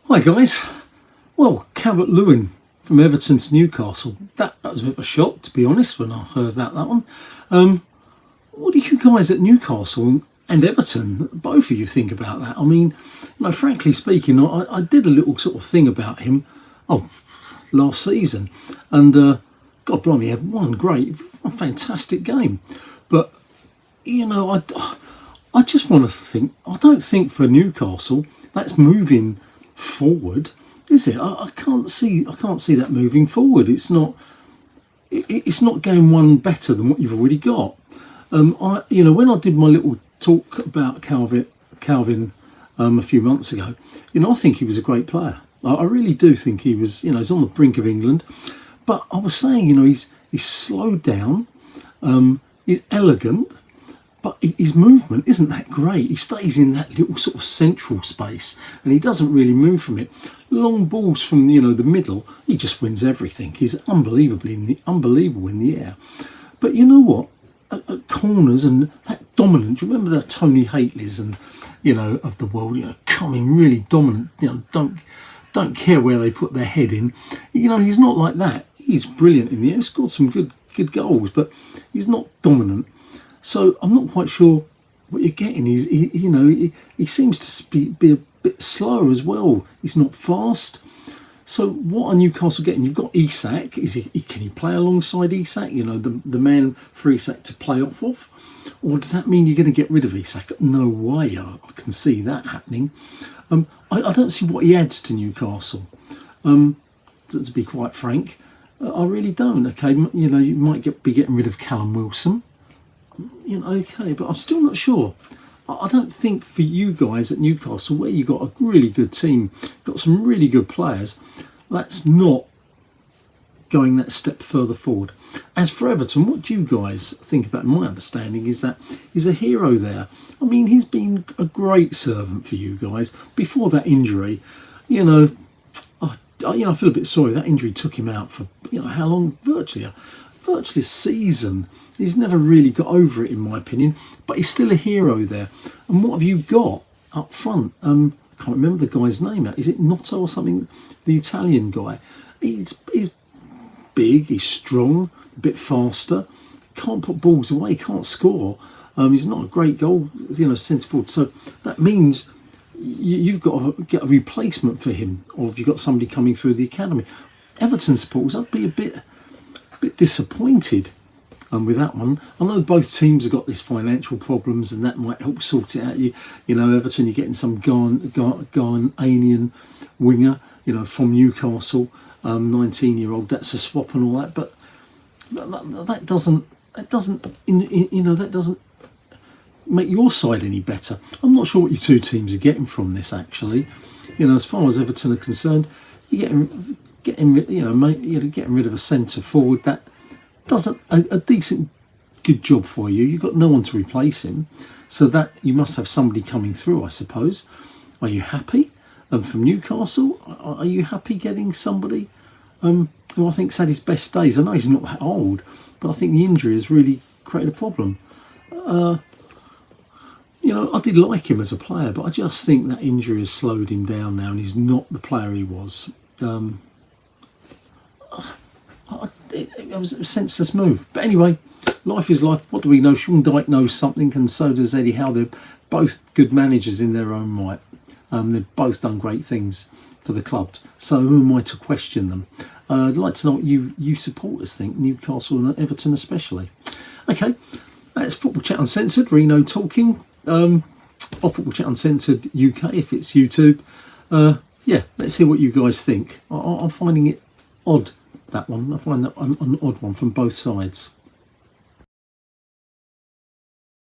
Hi guys. Well, Calvert Lewin from Everton to Newcastle. That was a bit of a shock, to be honest, when I heard about that one. What do you guys at Newcastle and Everton, both of you, think about that? I mean, frankly speaking, I did a little sort of thing about him last season, and God blimey, he had one fantastic game. But I just want to think. I don't think for Newcastle that's moving forward, is it? I can't see that moving forward. It's not going one better than what you've already got. When I did my little talk about Calvin a few months ago, I think he was a great player. I really do think he was. He's on the brink of England, but I was saying, he's slowed down, he's elegant, but his movement isn't that great. He stays in that little sort of central space and he doesn't really move from it. Long balls from the middle, he just wins everything. He's unbelievable in the air. But you know what? At corners and that dominant. Do you remember the Tony Hateleys and of the world? Coming really dominant. Don't care where they put their head in. He's not like that. He's brilliant in the air. He's scored some good goals, but he's not dominant. So I'm not quite sure what you're getting. He seems to be a bit slower as well. He's not fast. So what are Newcastle getting? You've got Isak. Can he play alongside Isak? The man for Isak to play off of? Or does that mean you're going to get rid of Isak? No way. I can see that happening. I don't see what he adds to Newcastle. To be quite frank, I really don't. Okay, you might be getting rid of Callum Wilson. Okay, but I'm still not sure. I don't think for you guys at Newcastle, where you got a really good team, got some really good players, that's not going that step further forward. As for Everton, what do you guys think about? My understanding is that he's a hero there. I mean, he's been a great servant for you guys. Before that injury, I feel a bit sorry. That injury took him out for how long? Virtually a season. He's never really got over it, in my opinion, but he's still a hero there. And what have you got up front? I can't remember the guy's name. Is it Notto or something? The Italian guy. He's big, he's strong, a bit faster. Can't put balls away, can't score. He's not a great goal, centre forward. So that means you've got to get a replacement for him, or if you've got somebody coming through the academy. Everton supporters, I'd be a bit disappointed with that one. I know both teams have got these financial problems, and that might help sort it out. Everton, you're getting some Ghanaian winger, from Newcastle, 19-year-old. That's a swap and all that, but that doesn't make your side any better. I'm not sure what your two teams are getting from this, actually. As far as Everton are concerned, you're getting rid of a centre forward that does a decent good job for you. You've got no one to replace him, so that you must have somebody coming through, I suppose. Are you happy? From Newcastle, are you happy getting somebody who I think's had his best days? I know he's not that old, but I think the injury has really created a problem. I did like him as a player, but I just think that injury has slowed him down now, and he's not the player he was. It was a senseless move. But anyway, life is life. What do we know? Sean Dyche knows something, and so does Eddie Howe. They're both good managers in their own right. They've both done great things for the club. So who am I to question them? I'd like to know what you supporters think, Newcastle and Everton especially. Okay, that's Football Chat Uncensored, Reno talking. Or Football Chat Uncensored UK if it's YouTube. Let's hear what you guys think. I'm finding it odd, that one. I find that an odd one from both sides.